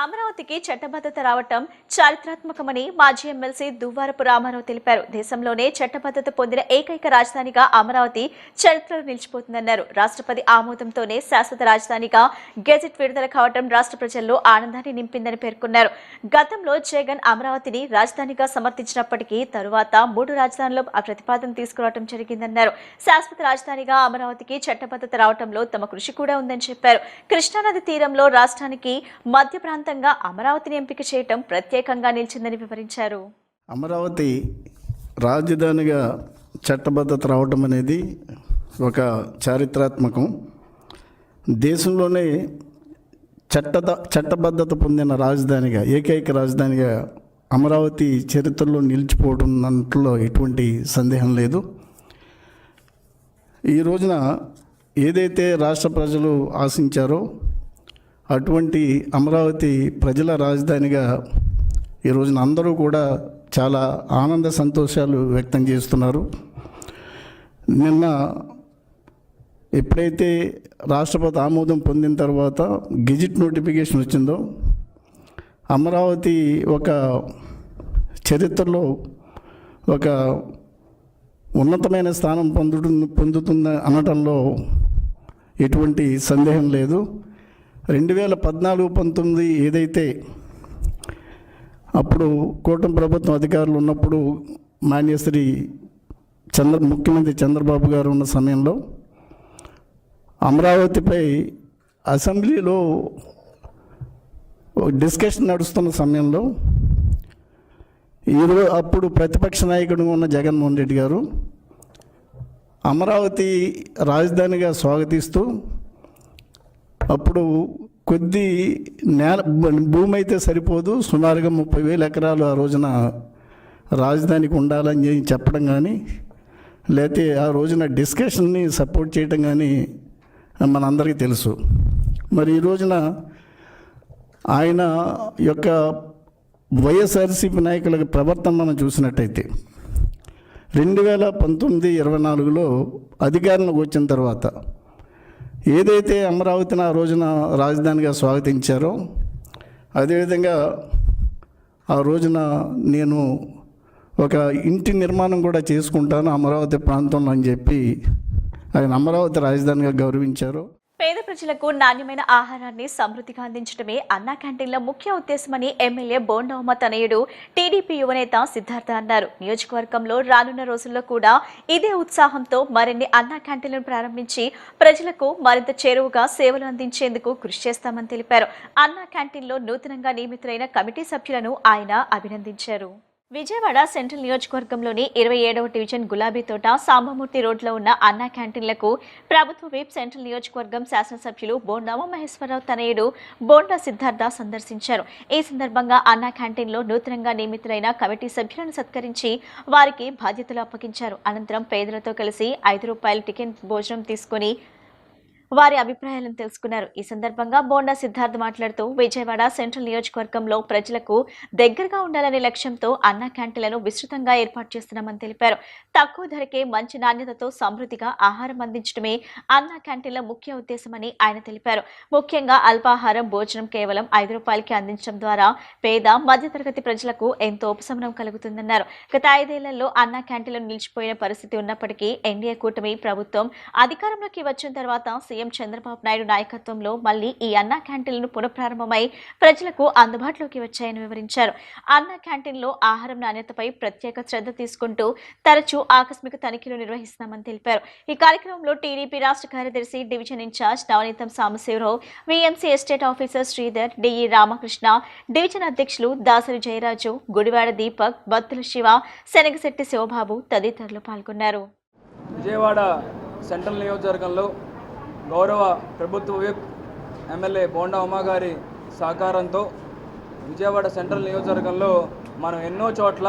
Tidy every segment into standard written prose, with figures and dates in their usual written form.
అమరావతికి చట్టబద్ధత రావటం చారిత్రాత్మకమని మాజీ ఎమ్మెల్సీ దువ్వారపు రామారావు తెలిపారు. దేశంలోనే చట్టబద్ధత పొందిన ఏకైక రాజధానిగా అమరావతి చరిత్రలో నిలిచిపోతుందన్నారు. రాష్ట్రపతి ఆమోదంతోనే శాశ్వత రాజధానిగా గెజెట్ విడుదల కావటం రాష్ట్ర ప్రజల్లో ఆనందాన్ని నింపిందని పేర్కొన్నారు. గతంలో జగన్ అమరావతిని రాజధానిగా సమర్థించినప్పటికీ తరువాత 3 రాజధానుల ప్రతిపాదన తీసుకురావడం జరిగిందన్నారు. శాశ్వత రాజధానిగా అమరావతికి చట్టబద్ధత రావటంలో తమ కృషి కూడా ఉందని చెప్పారు. కృష్ణానది తీరంలో రాష్ట్రానికి మధ్య ప్రాంతంగా అమరావతిని ఎంపిక చేయటం ప్రత్యేకంగా నిలిచిందని వివరించారు. అమరావతి రాజధానిగా చట్టబద్ధత రావటం అనేది ఒక చారిత్రాత్మకం. దేశంలోనే చట్టబద్ధత పొందిన రాజధానిగా ఏకైక రాజధానిగా అమరావతి చరిత్రలో నిలిచిపోవడం దాంట్లో ఎటువంటి సందేహం లేదు. ఈ రోజున ఏదైతే రాష్ట్ర ప్రజలు ఆశించారో అటువంటి అమరావతి ప్రజల రాజధానిగా ఈ రోజున అందరూ కూడా చాలా ఆనంద సంతోషాలు వ్యక్తం చేస్తున్నారు. నిన్న ఎప్పుడైతే రాష్ట్రపతి ఆమోదం పొందిన తర్వాత గెజిట్ నోటిఫికేషన్ వచ్చిందో అమరావతి ఒక చరిత్రలో ఒక ఉన్నతమైన స్థానం పొందుతుంది అనటంలో ఎటువంటి సందేహం లేదు. 2014-19 ఏదైతే అప్పుడు కూటమి ప్రభుత్వం అధికారులు ఉన్నప్పుడు మాన్యశ్రీ ముఖ్యమంత్రి చంద్రబాబు గారు ఉన్న సమయంలో అమరావతిపై అసెంబ్లీలో డిస్కషన్ నడుస్తున్న సమయంలో అప్పుడు ప్రతిపక్ష నాయకుడు ఉన్న జగన్మోహన్ రెడ్డి గారు అమరావతి రాజధానిగా స్వాగతిస్తూ అప్పుడు కొద్ది భూమి అయితే సరిపోదు, సుమారుగా 30,000 ఎకరాలు ఆ రోజున రాజధానికి ఉండాలని చెప్పడం కానీ లేకపోతే ఆ రోజున డిస్కషన్ని సపోర్ట్ చేయడం కానీ మనందరికీ తెలుసు. మరి ఈ రోజున ఆయన యొక్క వైఎస్ఆర్సీపీ నాయకుల ప్రవర్తన మనం చూసినట్టయితే 2019-24లో అధికారంలోకి వచ్చిన తర్వాత ఏదైతే అమరావతిని ఆ రోజున రాజధానిగా స్వాగతించారో అదేవిధంగా ఆ రోజున నేను ఒక ఇంటి నిర్మాణం కూడా చేసుకుంటాను అమరావతి ప్రాంతంలో అని చెప్పి ఆయన అమరావతి రాజధానిగా గౌరవించారు. పేద ప్రజలకు నాణ్యమైన ఆహారాన్ని సమృద్ధిగా అందించడమే అన్నా క్యాంటీన్ల ముఖ్య ఉద్దేశమని ఎమ్మెల్యే బోండా ఉమ తనయుడు టీడీపీ యువనేత సిద్ధార్థ అన్నారు. నియోజకవర్గంలో రానున్న రోజుల్లో కూడా ఇదే ఉత్సాహంతో మరిన్ని అన్నా క్యాంటీన్లను ప్రారంభించి ప్రజలకు మరింత చేరువుగా సేవలు అందించేందుకు కృషి చేస్తామని తెలిపారు. అన్నా క్యాంటీన్లో నూతనంగా నియమితులైన కమిటీ సభ్యులను ఆయన అభినందించారు. విజయవాడ సెంట్రల్ నియోజకవర్గంలోని 27వ డివిజన్ గులాబీ తోట సాంబమూర్తి రోడ్లో ఉన్న అన్నా క్యాంటీన్లకు ప్రభుత్వ విప్ సెంట్రల్ నియోజకవర్గం శాసనసభ్యులు బోండా మహేశ్వరరావు తనయుడు బోండా సిద్ధార్థ సందర్శించారు. ఈ సందర్భంగా అన్నా క్యాంటీన్లో నూతనంగా నియమితులైన కమిటీ సభ్యులను సత్కరించి వారికి బాధ్యతలు అప్పగించారు. అనంతరం పేదలతో కలిసి ₹5 టికెట్ భోజనం తీసుకుని వారి అభిప్రాయాలను తెలుసుకున్నారు. ఈ సందర్భంగా బోండా సిద్ధార్థ్ మాట్లాడుతూ విజయవాడ సెంట్రల్ నియోజకవర్గంలో ప్రజలకు దగ్గరగా ఉండాలనే లక్ష్యంతో అన్నా క్యాంటీన్లను విస్తృతంగా ఏర్పాటు చేస్తున్నామని తెలిపారు. తక్కువ ధరకే మంచి నాణ్యతతో సమృద్ధిగా ఆహారం అందించడమే అన్నా క్యాంటీన్ల ముఖ్య ఉద్దేశమని ఆయన తెలిపారు. ముఖ్యంగా అల్పాహారం భోజనం కేవలం ₹5కి అందించడం ద్వారా పేద మధ్యతరగతి ప్రజలకు ఎంతో ఉపశమనం కలుగుతుందన్నారు. గత 5 ఏళ్లలో అన్నా క్యాంటీన్లు నిలిచిపోయిన పరిస్థితి ఉన్నప్పటికీ ఎన్డీఏ కూటమి ప్రభుత్వం అధికారంలోకి వచ్చిన తర్వాత సీఎం చంద్రబాబు నాయుడు నాయకత్వంలో మళ్లీ ఈ అన్నా క్యాంటీన్లు పునఃప్రారంభమై ప్రజలకు అందుబాటులోకి వచ్చాయని వివరించారు. అన్నా క్యాంటీన్లో ఆహారం నాణ్యతపై ప్రత్యేక శ్రద్ధ తీసుకుంటూ తరచూ ఆకస్మిక తనిఖీలు నిర్వహిస్తున్నామని తెలిపారు. ఈ కార్యక్రమంలో టీడీపీ రాష్ట్ర కార్యదర్శి division incharge Navaneetham Sambasivarao, VMC estate officer Sridhar, DE Ramakrishna, division అధ్యక్షులు దాసరి జయరాజు, గుడివాడ దీపక్, బత్తుల శివ, శనగశెట్టి శివబాబు తదితరులు పాల్గొన్నారు. విజయవాడ సెంట్రల్ నియోజకవర్గంలో గౌరవ ప్రభుత్వ విప్ ఎమ్మెల్యే బోండా ఉమా గారి సహకారంతో విజయవాడ సెంట్రల్ నియోజకవర్గంలో మనం ఎన్నో చోట్ల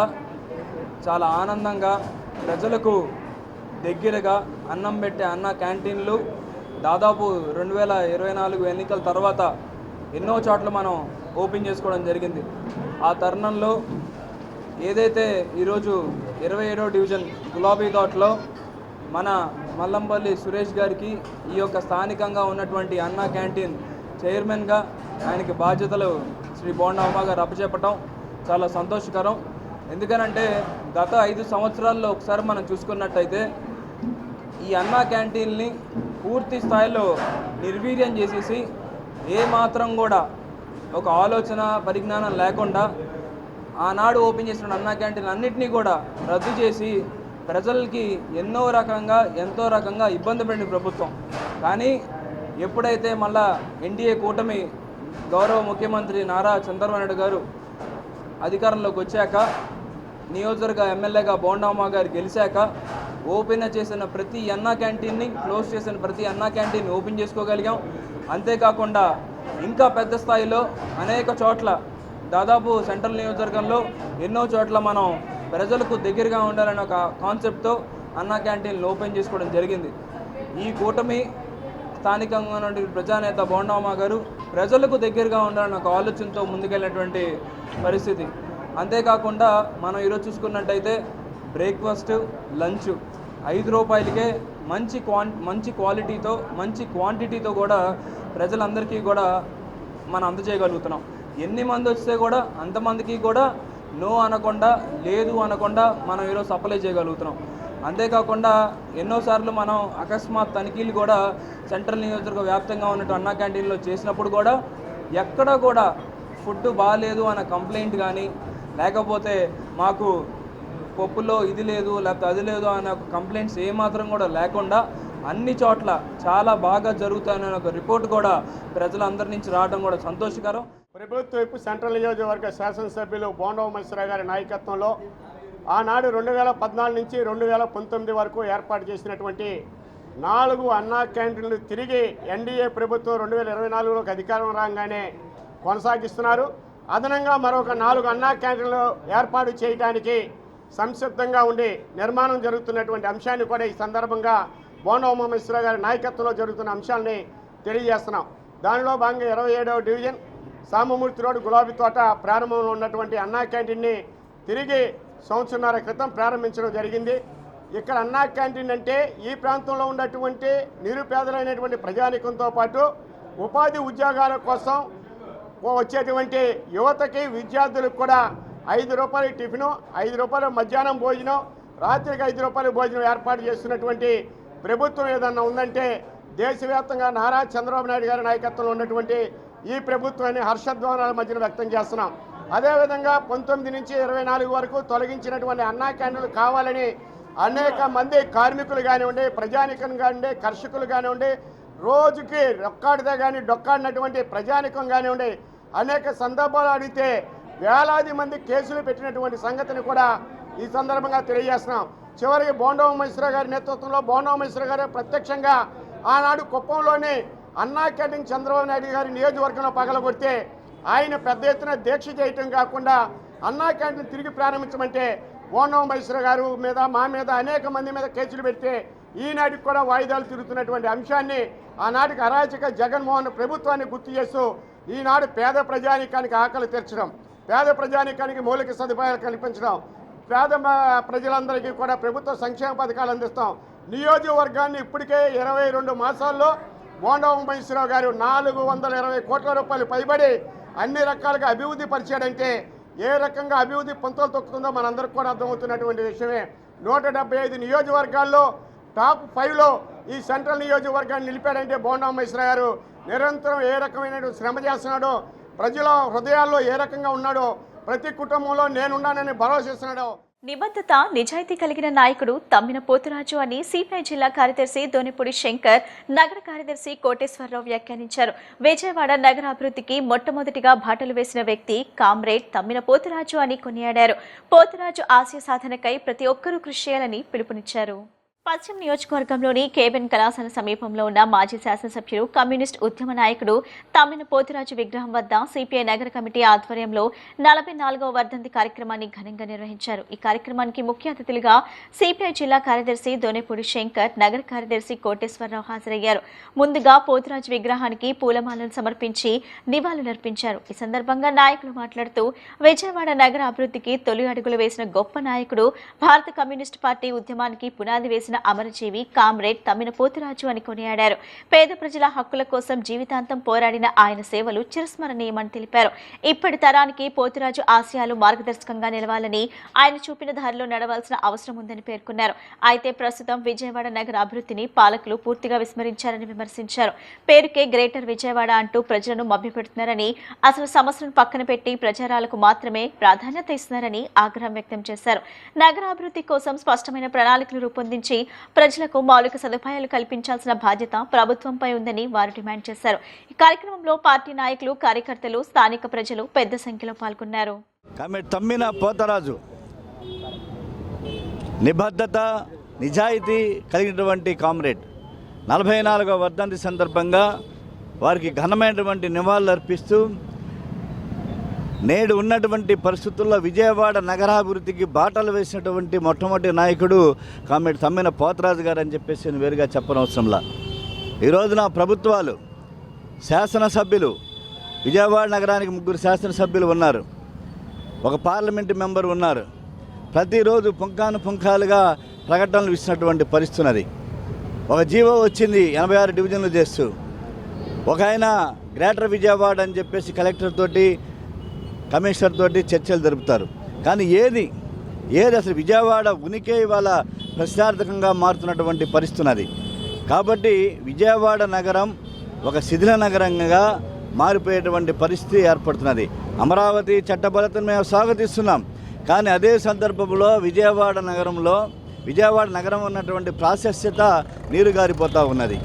చాలా ఆనందంగా ప్రజలకు దగ్గరగా అన్నం పెట్టే అన్న క్యాంటీన్లు దాదాపు 2024 ఎన్నికల తర్వాత ఎన్నో చోట్ల మనం ఓపెన్ చేసుకోవడం జరిగింది. ఆ తరుణంలో ఏదైతే ఈరోజు 27వ డివిజన్ గులాబీ తోటలో మన మల్లంపల్లి సురేష్ గారికి ఈ యొక్క స్థానికంగా ఉన్నటువంటి అన్నా క్యాంటీన్ చైర్మన్గా ఆయనకి బాధ్యతలు శ్రీ బోండా ఉమా గారు అప్పచెప్పటం చాలా సంతోషకరం. ఎందుకనంటే గత 5 సంవత్సరాల్లో ఒకసారి మనం చూసుకున్నట్టయితే ఈ అన్నా క్యాంటీన్ని పూర్తి స్థాయిలో నిర్వీర్యం చేసేసి ఏమాత్రం కూడా ఒక ఆలోచన పరిజ్ఞానం లేకుండా ఆనాడు ఓపెన్ చేసిన అన్నా క్యాంటీన్ అన్నింటినీ కూడా రద్దు చేసి ప్రజలకి ఎంతో రకంగా ఇబ్బంది పడిన ప్రభుత్వం. కానీ ఎప్పుడైతే మళ్ళా ఎన్డీఏ కూటమి గౌరవ ముఖ్యమంత్రి నారా చంద్రబాబు నాయుడు గారు అధికారంలోకి వచ్చాక, నియోజకవర్గ ఎమ్మెల్యేగా బోండా ఉమా గారు గెలిచాక ఓపెన్ చేసిన ప్రతి అన్నా క్యాంటీన్ని, క్లోజ్ చేసిన ప్రతి అన్నా క్యాంటీన్ని ఓపెన్ చేసుకోగలిగాం. అంతేకాకుండా ఇంకా పెద్ద స్థాయిలో అనేక చోట్ల, దాదాపు సెంట్రల్ నియోజకవర్గంలో ఎన్నో చోట్ల మనం ప్రజలకు దగ్గరగా ఉండాలనే ఒక కాన్సెప్ట్తో అన్నా క్యాంటీన్లు ఓపెన్ చేసుకోవడం జరిగింది. ఈ కూటమి స్థానికంగా ఉన్నటువంటి ప్రజానేత బోండా ఉమా గారు ప్రజలకు దగ్గరగా ఉండాలన్న ఒక ఆలోచనతో ముందుకెళ్ళినటువంటి పరిస్థితి. అంతేకాకుండా మనం ఈరోజు చూసుకున్నట్టయితే బ్రేక్ఫాస్ట్, లంచ్ 5 రూపాయలకే మంచి క్వాలిటీతో, మంచి క్వాంటిటీతో కూడా ప్రజలందరికీ కూడా మనం అందజేయగలుగుతున్నాం. ఎన్ని మంది వస్తే కూడా అంతమందికి కూడా నో అనకుండా, లేదు అనకుండా మనం ఈరోజు సప్లై చేయగలుగుతున్నాం. అంతేకాకుండా ఎన్నోసార్లు మనం అకస్మాత్ తనిఖీలు కూడా సెంట్రల్ నియోజకవర్గ వ్యాప్తంగా ఉన్నట్టు అన్నా క్యాంటీన్లో చేసినప్పుడు కూడా ఎక్కడ కూడా ఫుడ్ బాగాలేదు అన్న కంప్లైంట్ కానీ, లేకపోతే మాకు పప్పులో ఇది లేదు లేకపోతే అది లేదు అనే ఒక కంప్లైంట్స్ ఏమాత్రం కూడా లేకుండా అన్ని చోట్ల చాలా బాగా జరుగుతాయనే ఒక రిపోర్ట్ కూడా ప్రజలందరి నుంచి రావడం కూడా సంతోషకరం. ప్రభుత్వ సెంట్రల్ నియోజకవర్గ శాసనసభ్యులు బోండా ఉమా గారి నాయకత్వంలో ఆనాడు 2014 నుంచి 2019 వరకు ఏర్పాటు చేసినటువంటి 4 అన్నా క్యాంటీన్లు తిరిగి ఎన్డీఏ ప్రభుత్వం 2024లోకి అధికారం రాగానే కొనసాగిస్తున్నారు. అదనంగా మరొక 4 అన్నా క్యాంటీన్లు ఏర్పాటు చేయడానికి సంసిద్ధంగా ఉండి నిర్మాణం జరుగుతున్నటువంటి అంశాన్ని కూడా ఈ సందర్భంగా బోండా ఉమా గారి నాయకత్వంలో జరుగుతున్న అంశాలని తెలియజేస్తున్నాం. దానిలో భాగంగా 27వ డివిజన్ సామమూర్తి రోడ్ గులాబీ తోట ప్రారంభంలో ఉన్నటువంటి అన్నా క్యాంటీన్ని తిరిగి సంవత్సరాల క్రితం ప్రారంభించడం జరిగింది. ఇక్కడ అన్నా క్యాంటీన్ అంటే ఈ ప్రాంతంలో ఉన్నటువంటి నిరుపేదలైనటువంటి ప్రజానికంతో పాటు ఉపాధి ఉద్యోగాల కోసం వచ్చేటువంటి యువతకి, విద్యార్థులకు కూడా 5 రూపాయల టిఫిను, 5 రూపాయల మధ్యాహ్నం భోజనం, రాత్రికి 5 రూపాయల భోజనం ఏర్పాటు చేస్తున్నటువంటి ప్రభుత్వం ఏదన్నా ఉందంటే దేశవ్యాప్తంగా నారా చంద్రబాబు నాయుడు గారి నాయకత్వంలో ఉన్నటువంటి ఈ ప్రభుత్వాన్ని హర్షధ్వానాల మధ్యన వ్యక్తం చేస్తున్నాం. అదేవిధంగా 19 నుంచి 24 వరకు తొలగించినటువంటి అన్నా క్యాంటీన్లు కావాలని అనేక మంది కార్మికులు కానివ్వండి, ప్రజానికం కానివ్వండి, కర్షకులు కానివ్వండి, రోజుకి రొక్కాడితే కానీ డొక్కాడినటువంటి ప్రజానికం కానివ్వండి, అనేక సందర్భాలు అడిగితే వేలాది మంది కేసులు పెట్టినటువంటి సంగతిని కూడా ఈ సందర్భంగా తెలియజేస్తున్నాం. చివరికి బోండా ఉమా గారి నేతృత్వంలో బోండా ఉమా గారు ప్రత్యక్షంగా ఆనాడు కుప్పంలోని అన్నా క్యాంటీన్ చంద్రబాబు నాయుడు గారి నియోజకవర్గంలో పగలగొడితే ఆయన పెద్ద ఎత్తున దీక్ష చేయటం కాకుండా అన్నా క్యాంటీన్ తిరిగి ప్రారంభించమంటే బోండా ఉమా గారు మీద, మా మీద, అనేక మంది మీద కేసులు పెడితే ఈనాటికి కూడా వాయిదాలు తిరుగుతున్నటువంటి అంశాన్ని ఆనాటికి అరాచక జగన్మోహన్ ప్రభుత్వాన్ని గుర్తు చేస్తూ ఈనాడు పేద ప్రజానీకానికి ఆకలి తీర్చడం, పేద ప్రజానీకానికి మౌలిక సదుపాయాలు కల్పించడం, పేద ప్రజలందరికీ కూడా ప్రభుత్వ సంక్షేమ పథకాలు అందిస్తాం. నియోజకవర్గాన్ని ఇప్పటికే 22 మాసాల్లో బోండా ఉమా గారు 420 కోట్ల రూపాయలు పైబడి అన్ని రకాలుగా అభివృద్ధి పరిచాడంటే ఏ రకంగా అభివృద్ధి పంతులు తొక్కుతుందో మనందరికీ కూడా అర్థమవుతున్నటువంటి విషయమే. 175 నియోజకవర్గాల్లో టాప్ 5లో ఈ సెంట్రల్ నియోజకవర్గాన్ని నిలిపాడంటే బోండా ఉమా గారు నిరంతరం ఏ రకమైన శ్రమ చేస్తున్నాడో, ప్రజల హృదయాల్లో ఏ రకంగా ఉన్నాడో, ప్రతి కుటుంబంలో నేనున్నానని భరోసా ఇస్తున్నాడో. నిబద్ధత, నిజాయితీ కలిగిన నాయకుడు తమ్మిన పోతురాజు అని సిపిఐ జిల్లా కార్యదర్శి దోనిపూడి శంకర్, నగర కార్యదర్శి కోటేశ్వరరావు వ్యాఖ్యానించారు. విజయవాడ నగర అభివృద్ధికి మొట్టమొదటిగా బాటలు వేసిన వ్యక్తి కామ్రేడ్ తమ్మిన పోతురాజు అని కొనియాడారు. పోతురాజు ఆశయ సాధనకై ప్రతి ఒక్కరూ కృషి చేయాలని పిలుపునిచ్చారు. పశ్చిమ నియోజకవర్గంలోని కేబిన్ కళాశాల సమీపంలో ఉన్న మాజీ శాసనసభ్యులు, కమ్యూనిస్ట్ ఉద్యమ నాయకుడు తమ్మిన పోతురాజు విగ్రహం వద్ద సిపిఐ నగర కమిటీ ఆధ్వర్యంలో 44వ వర్ధంతి కార్యక్రమాన్ని ఘనంగా నిర్వహించారు. ఈ కార్యక్రమానికి ముఖ్య అతిథులుగా సిపిఐ జిల్లా కార్యదర్శి దోనిపూడి శంకర్, నగర కార్యదర్శి కోటేశ్వరరావు హాజరయ్యారు. ముందుగా పోతురాజు విగ్రహానికి పూలమాలలు సమర్పించి నివాళులర్పించారు. ఈ సందర్భంగా నాయకులు మాట్లాడుతూ విజయవాడ నగర అభివృద్ధికి తొలి అడుగులు వేసిన గొప్ప నాయకుడు, భారత కమ్యూనిస్టు పార్టీ ఉద్యమానికి పునాది వేసిన నిలబెట్టిన అమరజీవి కామ్రేడ్ తమ్మిన పోతురాజు అని కొనియాడారు. పేద ప్రజల హక్కుల కోసం జీవితాంతం పోరాడిన ఆయన సేవలు చిరస్మరణీయమని తెలిపారు. ఇప్పటి తరానికి పోతురాజు ఆశయాలు మార్గదర్శకంగా నిలవాలని, ఆయన చూపిన దారిలో నడవాల్సిన అవసరం ఉందని పేర్కొన్నారు. అయితే ప్రస్తుతం విజయవాడ నగర అభివృద్ధిని పాలకులు పూర్తిగా విస్మరించారని విమర్శించారు. పేరుకే గ్రేటర్ విజయవాడ అంటూ ప్రజలను మభ్యపెడుతున్నారని, అసలు సమస్యను పక్కన పెట్టి ప్రచారాలకు మాత్రమే ప్రాధాన్యత ఇస్తున్నారని ఆగ్రహం వ్యక్తం చేశారు. నగరాభివృద్ధి కోసం స్పష్టమైన ప్రణాళికలు రూపొందించి ప్రజలకు మౌలిక సదుపాయాలు కల్పించాల్సిన బాధ్యత ప్రభుత్వంపై ఉందని వారు డిమాండ్ చేశారు. ఈ కార్యక్రమంలో పార్టీ నాయకులు, కార్యకర్తలు, స్థానిక ప్రజలు పెద్ద సంఖ్యలో పాల్గొన్నారు. తమ్మిన పోతరాజు నిబద్ధత, నిజాయితీ కలిగినటువంటి కామ్రేడ్ 44వ వర్ధంతి సందర్భంగా వారికి ఘనమైనటువంటి నివాళులు అర్పిస్తూ నేడు ఉన్నటువంటి పరిస్థితుల్లో విజయవాడ నగరాభివృద్ధికి బాటలు వేసినటువంటి మొట్టమొదటి నాయకుడు కామ్రేడ్ తమ్మిన పోతరాజు గారు అని చెప్పేసి నేను వేరుగా చెప్పనవసరంలా. ఈ రోజున ప్రభుత్వాలు, శాసనసభ్యులు, విజయవాడ నగరానికి 3 శాసనసభ్యులు ఉన్నారు, ఒక పార్లమెంటు మెంబర్ ఉన్నారు. ప్రతిరోజు పుంఖాలుగా ప్రకటనలు ఇచ్చినటువంటి పరిస్థితి ఉన్నది. ఒక జీవో వచ్చింది 86 డివిజన్లు చేస్తూ, ఒక ఆయన గ్రేటర్ విజయవాడ అని చెప్పేసి కలెక్టర్ తోటి, కమిషనర్ తోటి చర్చలు జరుపుతారు. కానీ ఏది అసలు విజయవాడ ఉనికి ఇవాళ ప్రశ్నార్థకంగా మారుతున్నటువంటి పరిస్థితి ఉన్నది. కాబట్టి విజయవాడ నగరం ఒక శిథిల నగరంగా మారిపోయేటువంటి పరిస్థితి ఏర్పడుతున్నది. అమరావతి చట్టబద్ధతను మేము స్వాగతిస్తున్నాం. కానీ అదే సందర్భంలో విజయవాడ నగరం ఉన్నటువంటి ప్రాశస్త్యత నీరుగారిపోతూ ఉన్నది.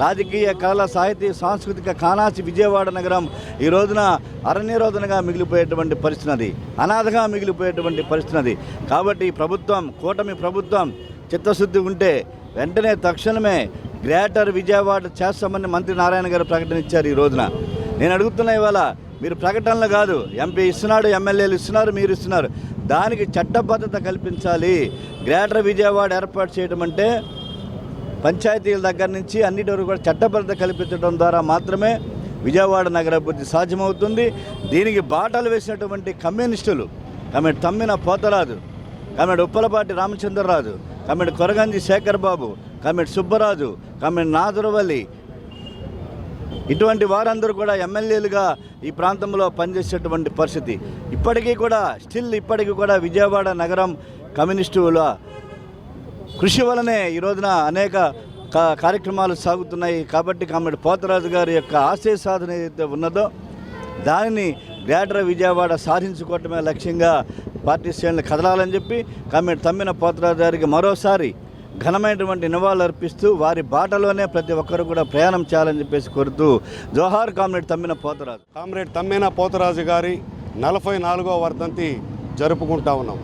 రాజకీయ, కళ, సాహిత్య, సాంస్కృతిక కానాసి విజయవాడ నగరం ఈ రోజున అరణ్యరోధనగా మిగిలిపోయేటువంటి పరిస్థితి, అనాథగా మిగిలిపోయేటువంటి పరిస్థితి. కాబట్టి కూటమి ప్రభుత్వం చిత్తశుద్ధి ఉంటే వెంటనే తక్షణమే గ్రేటర్ విజయవాడ చేస్తామని మంత్రి నారాయణ గారు ప్రకటన ఇచ్చారు. ఈ రోజున నేను అడుగుతున్నా, ఇవాళ మీరు ప్రకటనలు కాదు, ఎంపీ ఇస్తున్నాడు, ఎమ్మెల్యేలు ఇస్తున్నారు, మీరు ఇస్తున్నారు, దానికి చట్టబద్ధత కల్పించాలి. గ్రేటర్ విజయవాడ ఏర్పాటు చేయడం అంటే పంచాయతీల దగ్గర నుంచి అన్నిటి వరకు కూడా చట్టబద్ధత కల్పించడం ద్వారా మాత్రమే విజయవాడ నగరాభివృద్ధి సాధ్యమవుతుంది. దీనికి బాటలు వేసినటువంటి కమ్యూనిస్టులు, comrade Tammina Potharaju, comrade Uppalapati Ramachandraraju, comrade Koraganji Sekhar Babu, comrade Subbaraju, comrade Naduravalli, ఇటువంటి వారందరూ కూడా ఎమ్మెల్యేలుగా ఈ ప్రాంతంలో పనిచేసేటువంటి పరిస్థితి. ఇప్పటికీ కూడా విజయవాడ నగరం కమ్యూనిస్టుల కృషి వలనే ఈ రోజున అనేక కార్యక్రమాలు సాగుతున్నాయి. కాబట్టి కామ్రేడ్ పోతరాజు గారి యొక్క ఆశయ సాధన ఏదైతే ఉన్నదో దానిని గ్రేటర్ విజయవాడ సాధించుకోవటమే లక్ష్యంగా పార్టీ శ్రేణులు కదలాలని చెప్పి కామ్రేడ్ తమ్మిన పోతరాజు గారికి మరోసారి ఘనమైనటువంటి నివాళులు అర్పిస్తూ వారి బాటలోనే ప్రతి ఒక్కరు కూడా ప్రయాణం చేయాలని చెప్పేసి కోరుతూ జోహార్ కామ్రేడ్ తమ్మిన పోతరాజు. కామ్రేడ్ తమ్మిన పోతరాజు గారి 44వ వర్ధంతి జరుపుకుంటా ఉన్నాం.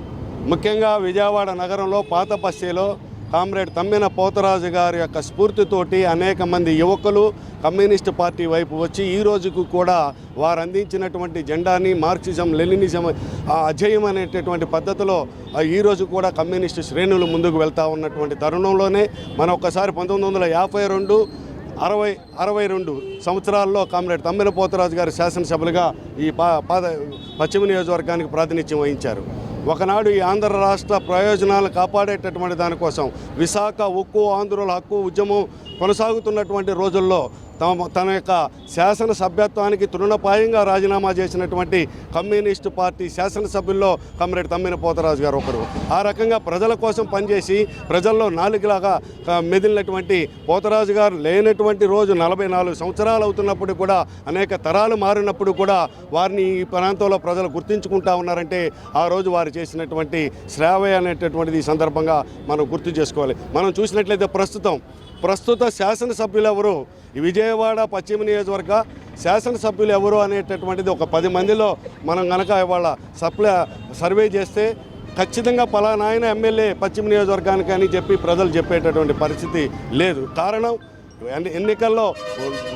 ముఖ్యంగా విజయవాడ నగరంలో పాత బస్తీలో కామ్రేడ్ తమ్మిన పోతరాజు గారి యొక్క స్ఫూర్తితోటి అనేక మంది యువకులు కమ్యూనిస్ట్ పార్టీ వైపు వచ్చి ఈ రోజుకు కూడా వారు అందించినటువంటి జెండాని, మార్క్సిజం, లెనినిజం అజేయం అనేటటువంటి పద్ధతిలో ఈరోజు కూడా కమ్యూనిస్టు శ్రేణులు ముందుకు వెళ్తూ ఉన్నటువంటి తరుణంలోనే మనం ఒక్కసారి 1952 62 సంవత్సరాల్లో కామ్రేడ్ తమ్మిన పోతరాజు గారి శాసనసభ్యులుగా ఈ పశ్చిమ నియోజకవర్గానికి ప్రాతినిధ్యం వహించారు. ఒకనాడు ఈ ఆంధ్ర రాష్ట్ర ప్రయోజనాలను కాపాడేటటువంటి దానికోసం విశాఖ ఉక్కు, ఆంధ్రుల హక్కు ఉద్యమం కొనసాగుతున్నటువంటి రోజుల్లో తన యొక్క శాసన సభ్యత్వానికి తృణప్రాయంగా రాజీనామా చేసినటువంటి కమ్యూనిస్టు పార్టీ శాసనసభ్యుల్లో కామ్రేడ్ తమ్మిన పోతరాజు గారు ఒకరు. ఆ రకంగా ప్రజల కోసం పనిచేసి ప్రజల్లో నాలుగులాగా మెదిలినటువంటి పోతరాజు గారు లేనటువంటి రోజు 44 సంవత్సరాలు అవుతున్నప్పుడు కూడా, అనేక తరాలు మారినప్పుడు కూడా వారిని ఈ ప్రాంతంలో ప్రజలు గుర్తించుకుంటా ఉన్నారంటే ఆ రోజు వారు చేసినటువంటి శ్రావ్య అనేటటువంటిది ఈ సందర్భంగా మనం గుర్తు చేసుకోవాలి. మనం చూసినట్లయితే ప్రస్తుత శాసనసభ్యులు ఎవరు, ఈ విజయవాడ పశ్చిమ నియోజకవర్గ శాసనసభ్యులు ఎవరు అనేటటువంటిది ఒక 10 మందిలో మనం కనుక ఇవాళ సర్వే చేస్తే ఖచ్చితంగా పలానా ఆయన ఎమ్మెల్యే పశ్చిమ నియోజకవర్గానికి అని చెప్పి ప్రజలు చెప్పేటటువంటి పరిస్థితి లేదు. కారణం ఎన్నికల్లో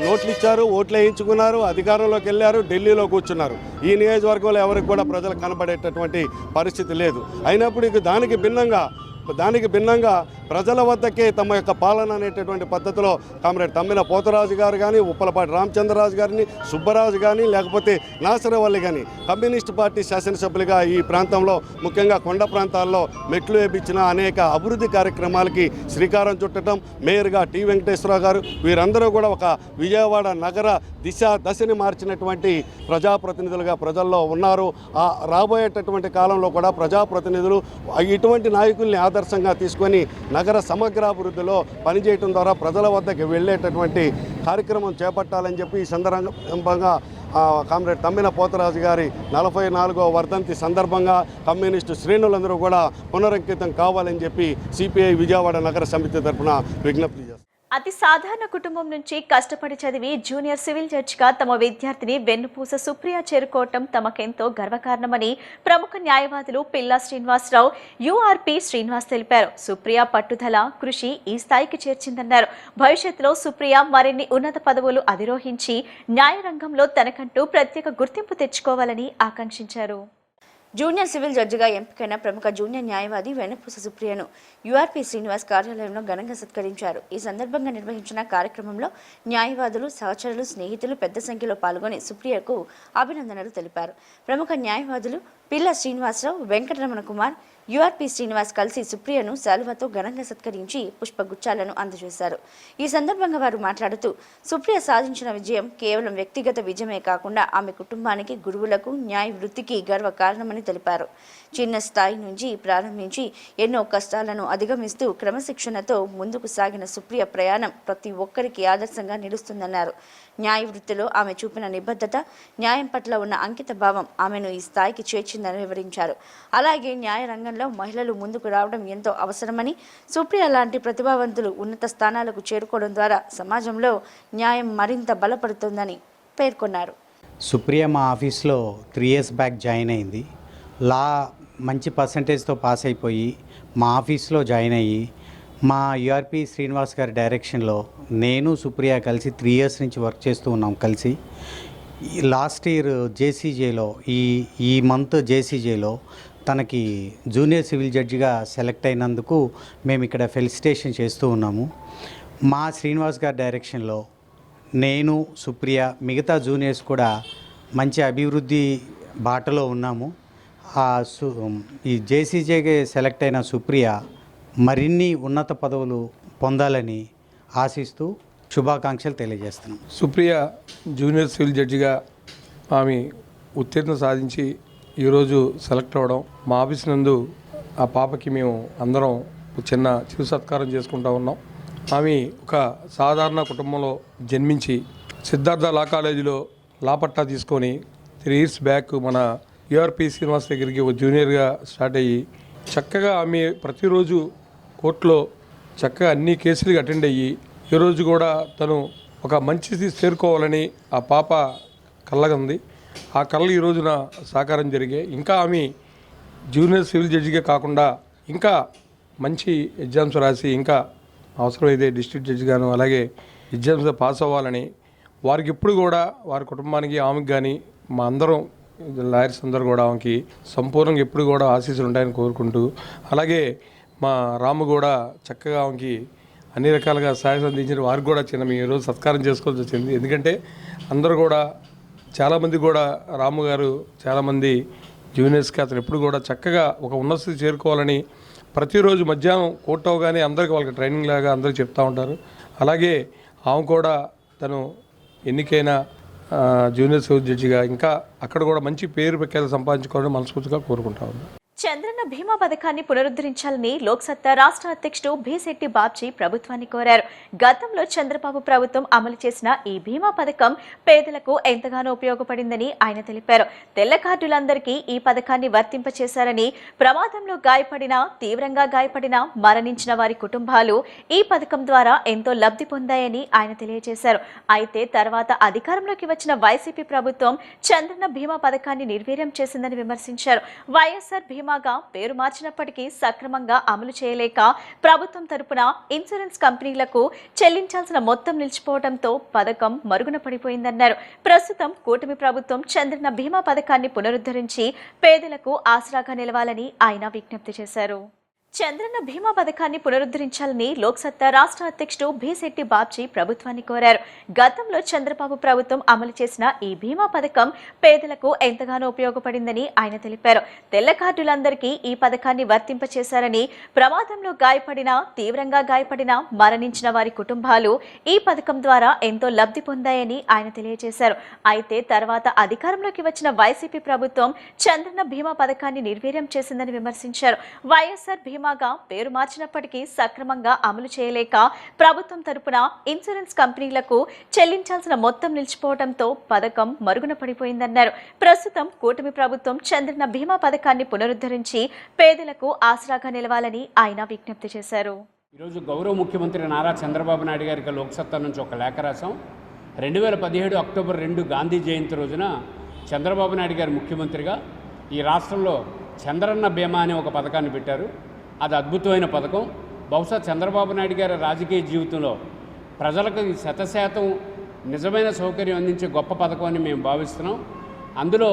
నోట్లు ఇచ్చారు, ఓట్లు వేయించుకున్నారు, అధికారంలోకి వెళ్ళారు, ఢిల్లీలో కూర్చున్నారు. ఈ నియోజకవర్గంలో ఎవరికి కూడా ప్రజలు కనబడేటటువంటి పరిస్థితి లేదు. అయినప్పటికీ దానికి భిన్నంగా దానికి భిన్నంగా ప్రజల వద్దకే తమ యొక్క పాలన అనేటటువంటి పద్ధతిలో కామ్రేడ్ తమ్మిన పోతరాజు గారు కానీ, ఉప్పలపాటి రామచంద్రరాజు గారిని, సుబ్బరాజు కానీ, లేకపోతే నాసరవల్లి కానీ కమ్యూనిస్ట్ పార్టీ శాసనసభ్యులుగా ఈ ప్రాంతంలో ముఖ్యంగా కొండ ప్రాంతాల్లో మెట్లు వేపించిన అనేక అభివృద్ధి కార్యక్రమాలకి శ్రీకారం చుట్టడం, మేయర్గా టి వెంకటేశ్వరరావు గారు వీరందరూ కూడా ఒక విజయవాడ నగర దశని మార్చినటువంటి ప్రజాప్రతినిధులుగా ప్రజల్లో ఉన్నారు. రాబోయేటటువంటి కాలంలో కూడా ప్రజాప్రతినిధులు ఇటువంటి నాయకుల్ని ఆదర్శంగా తీసుకొని నగర సమగ్రాభివృద్ధిలో పనిచేయడం ద్వారా ప్రజల వద్దకు వెళ్ళేటటువంటి కార్యక్రమం చేపట్టాలని చెప్పి ఈ సందర్భంగా కామ్రేడ్ తమ్మిన పోతరాజు గారి 44వ వర్ధంతి సందర్భంగా కమ్యూనిస్టు శ్రేణులందరూ కూడా పునరంకితం కావాలని చెప్పి సిపిఐ విజయవాడ నగర సమితి తరఫున విజ్ఞప్తి చేస్తారు. అతి సాధారణ కుటుంబం నుంచి కష్టపడి చదివి జూనియర్ సివిల్ జడ్జిగా తమ విద్యార్థిని వెన్నుపూస సుప్రియ చేరుకోవటం తమకెంతో గర్వకారణమని ప్రముఖ న్యాయవాదులు పిల్లా శ్రీనివాసరావు, యూఆర్పీ శ్రీనివాస్ తెలిపారు. సుప్రియ పట్టుదల, కృషి ఈ స్థాయికి చేర్చిందన్నారు. భవిష్యత్తులో సుప్రియ మరిన్ని ఉన్నత పదవులు అధిరోహించి న్యాయరంగంలో తనకంటూ ప్రత్యేక గుర్తింపు తెచ్చుకోవాలని ఆకాంక్షించారు. జూనియర్ సివిల్ జడ్జిగా ఎంపికైన ప్రముఖ జూనియర్ న్యాయవాది వెన్నపూస సుప్రియను యూఆర్పీ శ్రీనివాస్ కార్యాలయంలో ఘనంగా సత్కరించారు. ఈ సందర్భంగా నిర్వహించిన కార్యక్రమంలో న్యాయవాదులు, సహచరులు, స్నేహితులు పెద్ద సంఖ్యలో పాల్గొని సుప్రియకు అభినందనలు తెలిపారు. ప్రముఖ న్యాయవాదులు పిల్లా శ్రీనివాసరావు, వెంకటరమణ కుమార్, యూఆర్పీ శ్రీనివాస్ కలిసి సుప్రియను శాలువాతో ఘనంగా సత్కరించి పుష్పగుచ్చాలను అందజేశారు. ఈ సందర్భంగా వారు మాట్లాడుతూ సుప్రియ సాధించిన విజయం కేవలం వ్యక్తిగత విజయమే కాకుండా ఆమె కుటుంబానికి, గురువులకు, న్యాయ వృత్తికి గర్వ కారణమని తెలిపారు. చిన్న స్థాయి నుంచి ప్రారంభించి ఎన్నో కష్టాలను అధిగమిస్తూ క్రమశిక్షణతో ముందుకు సాగిన సుప్రియ ప్రయాణం ప్రతి ఒక్కరికి ఆదర్శంగా నిలుస్తుందన్నారు. న్యాయ వృత్తిలో ఆమె చూపిన నిబద్ధత, న్యాయం పట్ల ఉన్న అంకిత భావం ఆమెను ఈ స్థాయికి చేర్చిందని వివరించారు. అలాగే న్యాయ రంగంలో మహిళలు ముందుకు రావడం ఎంతో అవసరమని, సుప్రియ లాంటి ప్రతిభావంతులు ఉన్నత స్థానాలకు చేరుకోవడం ద్వారా సమాజంలో న్యాయం మరింత బలపడుతుందని పేర్కొన్నారు. సుప్రియ మా ఆఫీస్లో 3 years బ్యాక్ జాయిన్ అయింది. లా మంచి పర్సంటేజ్తో పాస్ అయిపోయి మా ఆఫీస్లో జాయిన్ అయ్యి మా యూఆర్పీ శ్రీనివాస్ గారి డైరెక్షన్లో నేను సుప్రియ కలిసి 3 years నుంచి వర్క్ చేస్తూ ఉన్నాం కలిసి. లాస్ట్ ఇయర్ జేసీజేలో ఈ మంత్ జేసీజేలో తనకి జూనియర్ సివిల్ జడ్జిగా సెలెక్ట్ అయినందుకు మేము ఇక్కడ ఫెలిసిటేషన్ చేస్తూ ఉన్నాము. మా శ్రీనివాస్ గారి డైరెక్షన్లో నేను, సుప్రియ, మిగతా జూనియర్స్ కూడా మంచి అభివృద్ధి బాటలో ఉన్నాము. ఈ జేసీజేకి సెలెక్ట్ అయిన సుప్రియ మరిన్ని ఉన్నత పదవులు పొందాలని ఆశిస్తూ శుభాకాంక్షలు తెలియజేస్తున్నాం. సుప్రియ జూనియర్ సివిల్ జడ్జిగా ఆమె ఉత్తీర్ణత సాధించి ఈరోజు సెలెక్ట్ అవ్వడం, మా ఆఫీస్ నందు ఆ పాపకి మేము అందరం చిన్న చిరు సత్కారం చేసుకుంటూ ఉన్నాం. ఆమె ఒక సాధారణ కుటుంబంలో జన్మించి సిద్ధార్థ లా కాలేజీలో లా పట్టా తీసుకొని 3 years బ్యాక్ మన యూఆర్పీ శ్రీనివాస్ దగ్గరికి ఒక జూనియర్గా స్టార్ట్ అయ్యి చక్కగా ఆమె ప్రతిరోజు కోర్టులో చక్కగా అన్ని కేసులకి అటెండ్ అయ్యి ఈరోజు కూడా తను ఒక మంచిది చేరుకోవాలని ఆ పాప కళ్ళగంది. ఆ కళ్ళు ఈ రోజున సాకారం జరిగాయి. ఇంకా ఆమె జూనియర్ సివిల్ జడ్జిగా కాకుండా ఇంకా మంచి ఎగ్జామ్స్ రాసి ఇంకా అవసరమైతే డిస్ట్రిక్ట్ జడ్జిగాను అలాగే ఎగ్జామ్స్ పాస్ అవ్వాలని వారికి ఎప్పుడు కూడా వారి కుటుంబానికి ఆమెకి కానీ మా అందరం లాయర్స్ అందరూ కూడా ఆమెకి సంపూర్ణంగా ఎప్పుడు కూడా ఆశీస్సులు ఉంటాయని కోరుకుంటూ, అలాగే మా రాము కూడా చక్కగా ఆమెకి అన్ని రకాలుగా సహాయం అందించిన వారికి కూడా మేము ఈరోజు సత్కారం చేసుకోవాల్సి వచ్చింది. ఎందుకంటే అందరూ కూడా చాలామంది కూడా రాము గారు చాలామంది జూనియర్స్కి అతను ఎప్పుడు కూడా చక్కగా ఒక ఉన్నత స్థితి చేరుకోవాలని ప్రతిరోజు మధ్యాహ్నం కోర్టు అవగానే అందరికీ వాళ్ళకి ట్రైనింగ్ లాగా అందరూ చెప్తూ ఉంటారు. అలాగే ఆమె కూడా తను ఎన్నికైన జూనియర్ సివిల్ జడ్జిగా ఇంకా అక్కడ కూడా మంచి పేరు ప్రఖ్యాతి సంపాదించుకోవాలని మనస్ఫూర్తిగా కోరుకుంటా ఉన్నాను. చంద్రన్న బీమా పథకాన్ని పునరుద్ధరించాలని లోక్సత్తా రాష్ట్ర అధ్యక్షుడు భీశెట్టి బాబ్జీ ప్రభుత్వాన్ని కోరారు. గతంలో చంద్రబాబు ప్రభుత్వం అమలు చేసిన ఈ బీమా పథకం పేదలకు ఎంతగానో ఉపయోగపడిందని ఆయన తెలిపారు. తెల్ల కార్డులందరికీ ఈ పథకాన్ని వర్తింపచేశారని, ప్రమాదంలో గాయపడిన, తీవ్రంగా గాయపడిన, మరణించిన వారి కుటుంబాలు ఈ పథకం ద్వారా ఎంతో లబ్ధి పొందాయని ఆయన తెలియజేశారు. అయితే తర్వాత అధికారంలోకి వచ్చిన వైసీపీ ప్రభుత్వం చంద్రన్న బీమా పథకాన్ని నిర్వీర్యం చేసిందని విమర్శించారు. వైఎస్ఆర్ బీమా పేరు మార్చినప్పటికీ సక్రమంగా అమలు చేయలేక ప్రభుత్వం తరపున ఇన్సూరెన్స్ కంపెనీలకు చెల్లించాల్సిన మొత్తం నిలిచిపోవడంతో పథకం మరుగున పడిపోయిందన్నారు. ప్రస్తుతం కూటమి ప్రభుత్వం చంద్రన్న బీమా పథకాన్ని పునరుద్ధరించి పేదలకు ఆసరాగా నిలవాలని ఆయన విజ్ఞప్తి చేశారు. చంద్రన్న బీమా పథకాన్ని పునరుద్ధరించాలని లోక్సత్తా రాష్ట్ర అధ్యక్షుడు భీశెట్టి బాబ్జీ ప్రభుత్వాన్ని కోరారు. గతంలో చంద్రబాబు ప్రభుత్వం అమలు చేసిన ఈ బీమా పథకం పేదలకు ఎంతగానో ఉపయోగపడిందని ఆయన తెలిపారు. తెల్ల కార్డులందరికీ ఈ పథకాన్ని వర్తింపచేశారని, ప్రమాదంలో గాయపడిన, తీవ్రంగా గాయపడిన, మరణించిన వారి కుటుంబాలు ఈ పథకం ద్వారా ఎంతో లబ్ధి పొందాయని ఆయన తెలియజేశారు. అయితే తర్వాత అధికారంలోకి వచ్చిన వైసీపీ ప్రభుత్వం చంద్రన్న బీమా పథకాన్ని నిర్వీర్యం చేసిందని విమర్శించారు. వైఎస్ఆర్ బీమాగా పేరు మార్చినప్పటికీ సక్రమంగా అమలు చేయలేక ప్రభుత్వం తరపున ఇన్సూరెన్స్ కంపెనీలకు చెల్లించాల్సిన మొత్తం నిలిచిపోవడంతో పథకం మరుగున పడిపోయిందన్నారు. ప్రస్తుతం కూటమి ప్రభుత్వం చంద్రన్న బీమా పథకాన్ని పునరుద్ధరించి పేదలకు ఆసరాగా నిలవాలని ఆయన విజ్ఞప్తి చేశారు. ఈరోజు గౌరవ ముఖ్యమంత్రి నారా చంద్రబాబు నాయుడు గారికి లోక్సత్తా నుంచి ఒక లేఖ రాసాం. 2017 అక్టోబర్ 2 గాంధీ జయంతి రోజున చంద్రబాబు నాయుడు గారు ముఖ్యమంత్రిగా ఈ రాష్ట్రంలో చంద్రన్న బీమా అనే ఒక పథకాన్ని పెట్టారు. అది అద్భుతమైన పథకం. బహుశా చంద్రబాబు నాయుడు గారి రాజకీయ జీవితంలో ప్రజలకు 100% నిజమైన సౌకర్యం అందించే గొప్ప పథకం అని మేము భావిస్తున్నాం. అందులో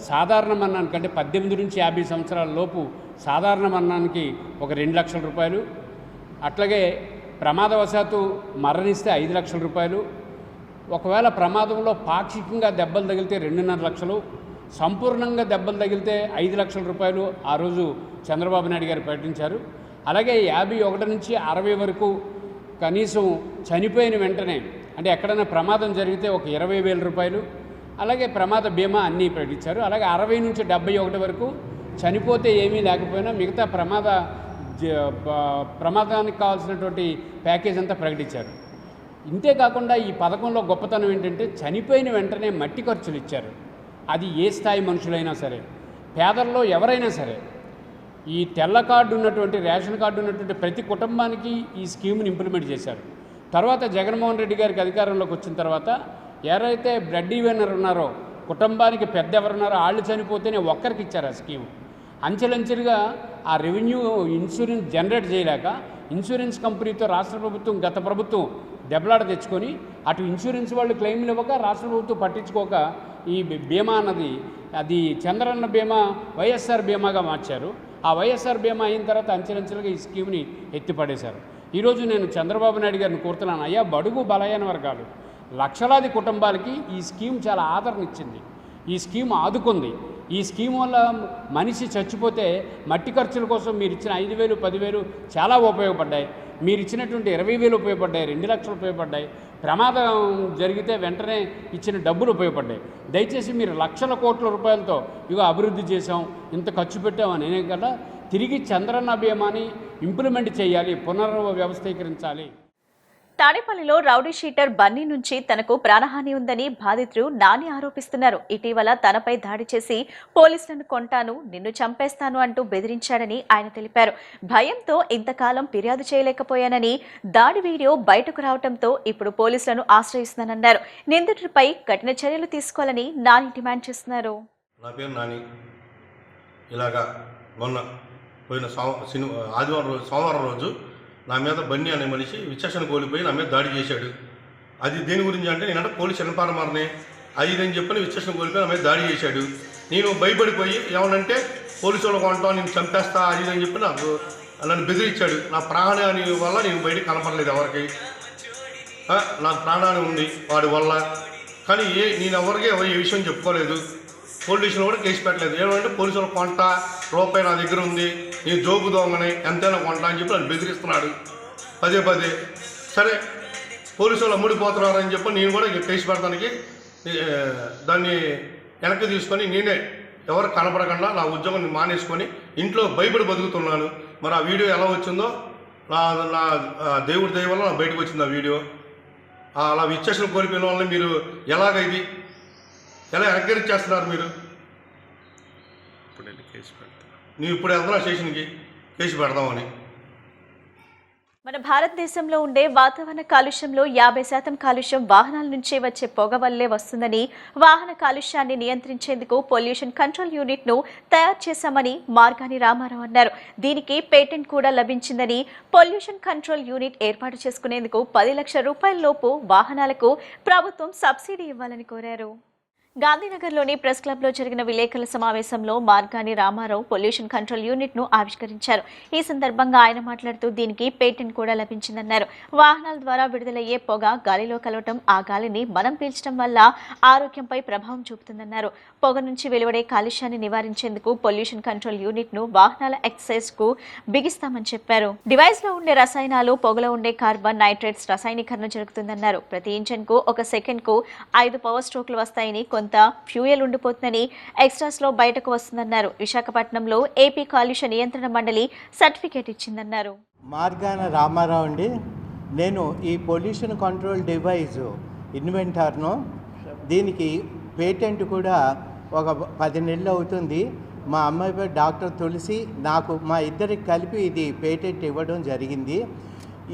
సాధారణ మరణానికంటే 18 నుంచి 50 సంవత్సరాల లోపు సాధారణ మరణానికి ఒక 2 లక్షల రూపాయలు, అట్లాగే ప్రమాదవశాత్తు మరణిస్తే 5 లక్షల రూపాయలు, ఒకవేళ ప్రమాదంలో పాక్షికంగా దెబ్బలు తగిలితే 2.5 లక్షలు, సంపూర్ణంగా దెబ్బలు తగిలితే 5 లక్షల రూపాయలు ఆ రోజు చంద్రబాబు నాయుడు గారు ప్రకటించారు. అలాగే 51 నుంచి 60 వరకు కనీసం చనిపోయిన వెంటనే అంటే ఎక్కడైనా ప్రమాదం జరిగితే ఒక 20,000 రూపాయలు, అలాగే ప్రమాద బీమా అన్నీ ప్రకటించారు. అలాగే 60 నుంచి 71 వరకు చనిపోతే ఏమీ లేకపోయినా మిగతా ప్రమాదానికి కావాల్సినటువంటి ప్యాకేజ్ అంతా ప్రకటించారు. ఇంతేకాకుండా ఈ పథకంలో గొప్పతనం ఏంటంటే చనిపోయిన వెంటనే మట్టి ఖర్చులు ఇచ్చారు. అది ఏ స్థాయి మనుషులైనా సరే, పేదల్లో ఎవరైనా సరే, ఈ తెల్ల కార్డు ఉన్నటువంటి, రేషన్ కార్డు ఉన్నటువంటి ప్రతి కుటుంబానికి ఈ స్కీమ్ని ఇంప్లిమెంట్ చేశారు. తర్వాత జగన్మోహన్ రెడ్డి గారికి అధికారంలోకి వచ్చిన తర్వాత ఎవరైతే బ్లడ్ ఈవెనర్ ఉన్నారో, కుటుంబానికి పెద్ద ఎవరున్నారో వాళ్ళు చనిపోతేనే ఒక్కరికి ఇచ్చారు ఆ స్కీమ్. అంచెలంచెలుగా ఆ రెవెన్యూ ఇన్సూరెన్స్ జనరేట్ చేయలేక ఇన్సూరెన్స్ కంపెనీతో రాష్ట్ర ప్రభుత్వం, గత ప్రభుత్వం దెబ్బలాట తెచ్చుకొని అటు ఇన్సూరెన్స్ వాళ్ళు క్లెయిమ్లు ఇవ్వక, రాష్ట్ర ప్రభుత్వం పట్టించుకోక ఈ బీమా అన్నది అది చంద్రన్న బీమా వైఎస్ఆర్ బీమాగా మార్చారు. ఆ వైఎస్ఆర్ బీమా అయిన తర్వాత అంచెలంచెలుగా ఈ స్కీమ్ని ఎత్తిపడేశారు. ఈరోజు నేను చంద్రబాబు నాయుడు గారిని కోరుతున్నాను, అయ్యా బడుగు బలహీన వర్గాలు లక్షలాది కుటుంబాలకి ఈ స్కీమ్ చాలా ఆదరణ ఇచ్చింది, ఈ స్కీమ్ ఆదుకుంది. ఈ స్కీమ్ వల్ల మనిషి చచ్చిపోతే మట్టి ఖర్చుల కోసం మీరు ఇచ్చిన 5,000, 10,000 చాలా ఉపయోగపడ్డాయి. మీరు ఇచ్చినటువంటి 20,000 ఉపయోగపడ్డాయి, 2 లక్షలు ఉపయోగపడ్డాయి. ప్రమాదం జరిగితే వెంటనే ఇచ్చిన డబ్బులు ఉపయోగపడ్డాయి. దయచేసి మీరు లక్షల కోట్ల రూపాయలతో ఇగో అభివృద్ధి చేసాం, ఇంత ఖర్చు పెట్టామని అనే కదా, తిరిగి చంద్రన్న బీమాని ఇంప్లిమెంట్ చేయాలి, పునర్వ్యవస్థీకరించాలి. తాడేపల్లిలో రౌడీ షీటర్ బన్నీ నుంచి తనకు ప్రాణహాని ఉందని బాధితుడు నాని ఆరోపిస్తున్నారు. ఇటీవల తనపై దాడి చేసి పోలీసులను కొంటాను, నిన్ను చంపేస్తాను అంటూ బెదిరించాడని ఆయన తెలిపారు. భయంతో ఇంతకాలం ఫిర్యాదు చేయలేకపోయానని, దాడి వీడియో బయటకు రావడంతో ఇప్పుడు పోలీసులను ఆశ్రయిస్తున్నానన్నారు. నిందితుడిపై కఠిన చర్యలు తీసుకోవాలని నాని డిమాండ్ చేస్తున్నారు. నా పేరు నాని. ఇలాగా మొన్న పోయిన సోమవారం రోజు నా మీద బన్నీ అనే మనిషి విచక్షణ కోల్పోయి నా మీద దాడి చేశాడు. అది దేని గురించి అంటే నేనంటే పోలీసు ఎన్పారమారని అది ఇదని చెప్పని విచక్షణ కోల్పోయి నా మీద దాడి చేశాడు. నేను భయపడిపోయి ఏమనంటే పోలీసు వాళ్ళు కొంటాను, నేను చంపేస్తా అది ఇదని చెప్పి నన్ను బెదిరించాడు. నా ప్రాణాని వల్ల నేను బయటకు కనపడలేదు ఎవరికి, నాకు ప్రాణాన్ని ఉంది వాడి వల్ల. కానీ నేను ఎవరికి ఏ విషయం చెప్పుకోలేదు, పోలీసులు కూడా కేసు పెట్టలేదు. ఏమంటే పోలీసులు కొంటా, రూపాయి నా దగ్గర ఉంది, నేను జోకు దొంగని, ఎంతైనా కొంటా అని చెప్పి నన్ను బెదిరిస్తున్నాడు పదే. సరే పోలీసు వాళ్ళు అమ్ముడిపోతున్నారని చెప్పి నేను కూడా కేసు పెడతానికి దాన్ని వెనక్కి తీసుకొని నేనే ఎవరు కనపడకుండా నా ఉద్యోగం మానేసుకొని ఇంట్లో భయపడి బతుకుతున్నాను. మరి ఆ వీడియో ఎలా వచ్చిందో నా దేవుడి దయ వల్ల నాకు బయటకు వచ్చింది ఆ వీడియో. అలా విచక్షణ కోల్పోయిన వాళ్ళని మీరు ఎలాగైది ఎలా ఎంకరేజ్ చేస్తున్నారు మీరు? నేను ఇప్పుడు వెళ్తున్నా స్టేషన్కి కేసు పెడదామని. మన భారతదేశంలో ఉండే వాతావరణ కాలుష్యంలో 50% కాలుష్యం వాహనాల నుంచి వచ్చే పొగ వల్లే వస్తుందని, వాహన కాలుష్యాన్ని నియంత్రించేందుకు పొల్యూషన్ కంట్రోల్ యూనిట్ ను తయారు చేశామని మార్గాని రామారావు అన్నారు. దీనికి పేటెంట్ కూడా లభించిందని, పొల్యూషన్ కంట్రోల్ యూనిట్ ఏర్పాటు చేసుకునేందుకు 10 లక్షల రూపాయల లోపు వాహనాలకు ప్రభుత్వం సబ్సిడీ ఇవ్వాలని కోరారు. గాంధీనగర్లోని ప్రెస్ క్లబ్లో జరిగిన విలేకరుల సమావేశంలో మార్గాని రామారావు పొల్యూషన్ కంట్రోల్ యూనిట్ను ఆవిష్కరించారు. ఈ సందర్భంగా ఆయన మాట్లాడుతూ దీనికి పేటెంట్ కూడా లభించిందన్నారు. వాహనాల ద్వారా విడుదలయ్యే పొగ గాలిలో కలవటం, ఆ గాలిని మనం పీల్చడం వల్ల ఆరోగ్యంపై ప్రభావం చూపుతుందన్నారు. పొగ నుంచి వెలువడే కాలుష్యాన్ని నివారించేందుకు పొల్యూషన్ కంట్రోల్ యూనిట్ను వాహనాల ఎక్సైజ్కు బిగిస్తామని చెప్పారు. డివైస్లో ఉండే రసాయనాలు, పొగలో ఉండే కార్బన్, నైట్రేట్స్ రసాయనీకరణ జరుగుతుందన్నారు. ప్రతి ఇంజన్కు 1 సెకండ్కు 5 పవర్ స్ట్రోక్లు వస్తాయని, కొంత ఫ్యూయల్ ఉండిపోతుందని, ఎక్స్ట్రాస్లో బయటకు వస్తుందన్నారు. విశాఖపట్నంలో ఏపీ కాలుష్య నియంత్రణ మండలి సర్టిఫికేట్ ఇచ్చిందన్నారు. మార్గాన రామారావు అండి. నేను ఈ పొల్యూషన్ కంట్రోల్ డివైస్ ఇన్వెంటర్ను. దీనికి పేటెంట్ కూడా ఒక 10 నెలలు అవుతుంది. మా అమ్మాయి పేరు డాక్టర్ తులసి, నాకు మా ఇద్దరికి కలిపి ఇది పేటెంట్ ఇవ్వడం జరిగింది.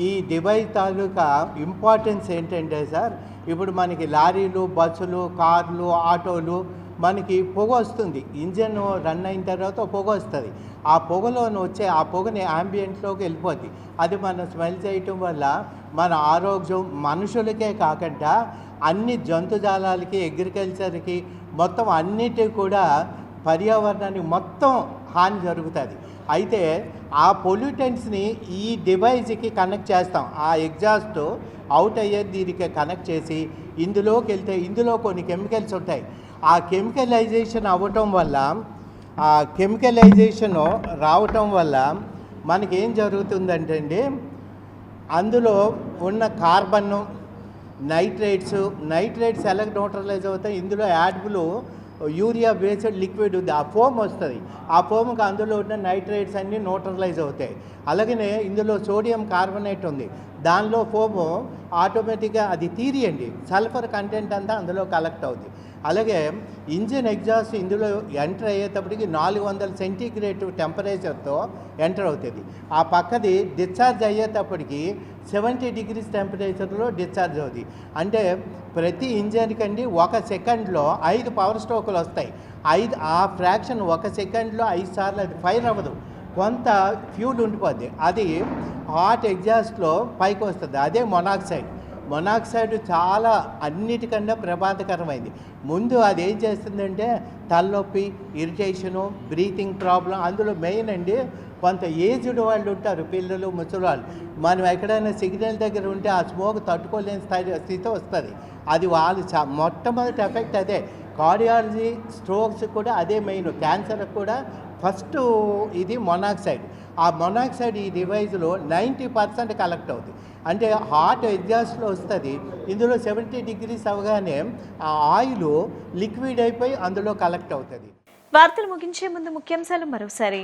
ఈ డివైస్ తాలూకా ఇంపార్టెన్స్ ఏంటంటే సార్, ఇప్పుడు మనకి లారీలు, బస్సులు, కార్లు, ఆటోలు మనకి పొగ వస్తుంది. ఇంజన్ రన్ అయిన తర్వాత పొగ వస్తుంది. ఆ పొగలోని వచ్చే ఆ పొగని యాంబియంట్లోకి వెళ్ళిపోద్ది. అది మనం స్మెల్ చేయటం వల్ల మన ఆరోగ్యం మనుషులకే కాకుండా అన్ని జంతుజాలాలకి, అగ్రికల్చర్కి, మొత్తం అన్నిటికీ కూడా పర్యావరణానికి మొత్తం హాని జరుగుతుంది. అయితే ఆ పొల్యూటెంట్స్ని ఈ డివైస్కి కనెక్ట్ చేస్తాం. ఆ ఎగ్జాస్ట్ అవుట్ అయ్యేది దీనికి కనెక్ట్ చేసి ఇందులోకి వెళ్తే ఇందులో కొన్ని కెమికల్స్ ఉంటాయి. ఆ కెమికలైజేషన్ అవ్వటం వల్ల, ఆ కెమికలైజేషన్ రావటం వల్ల మనకేం జరుగుతుందంటే అండి, అందులో ఉన్న కార్బన్, నైట్రేట్స్ ఎలా న్యూట్రలైజ్ అవుతాయి. ఇందులో యాడ్బులు యూరియా బేస్డ్ లిక్విడ్ ఉంది, ఆ ఫోమ్ వస్తుంది. ఆ ఫోమ్కి అందులో ఉన్న నైట్రేట్స్ అన్నీ న్యూట్రలైజ్ అవుతాయి. అలాగనే ఇందులో సోడియం కార్బోనేట్ ఉంది, దానిలో ఫోము ఆటోమేటిక్గా అది తీరియండి, సల్ఫర్ కంటెంట్ అంతా అందులో కలెక్ట్ అవుతుంది. అలాగే ఇంజిన్ ఎగ్జాస్ట్ ఇందులో ఎంటర్ అయ్యేటప్పటికి 400 సెంటీగ్రేడ్ టెంపరేచర్తో ఎంటర్ అవుతుంది. ఆ పక్కది డిశ్చార్జ్ అయ్యేటప్పటికి 70 degrees టెంపరేచర్లో డిశ్చార్జ్ అవుతుంది. అంటే ప్రతి ఇంజన్ కండి 1 సెకండ్లో 5 పవర్ స్ట్రోకులు వస్తాయి. ఆ ఫ్రాక్షన్ 1 సెకండ్లో 5 సార్లు అది ఫైర్ అవ్వదు, కొంత ఫ్యూల్ ఉండిపోద్ది. అది హాట్ ఎగ్జాస్ట్లో పైకి వస్తుంది. అదే మొనాక్సైడ్ చాలా అన్నిటికన్నా ప్రమాదకరమైంది. ముందు అది ఏం చేస్తుందంటే తలనొప్పి, ఇరిటేషను, బ్రీతింగ్ ప్రాబ్లం. అందులో మెయిన్ అండి, కొంత ఏజ్డ్ వాళ్ళు ఉంటారు, పిల్లలు, ముసలి వాళ్ళు. మనం ఎక్కడైనా సిగ్నల్ దగ్గర ఉంటే ఆ స్మోక్ తట్టుకోలేని స్థితి వస్తుంది. అది వాళ్ళు మొట్టమొదటి ఎఫెక్ట్ అదే. కార్డియాలజీ, స్ట్రోక్స్ కూడా అదే మెయిన్. క్యాన్సర్ కూడా ఫస్ట్ ఇది మొనాక్సైడ్. ఆ మొనాక్సైడ్ ఈ డివైజ్లో 90% కలెక్ట్ అవుతుంది. అంటే హాట్ ఎగ్జాస్ట్లో వస్తుంది. ఇందులో 70 degrees అవగానే ఆ ఆయిల్ లిక్విడ్ అయిపోయి అందులో కలెక్ట్ అవుతుంది. వార్తలు ముగించే ముందు ముఖ్యాంశాలు మరోసారి.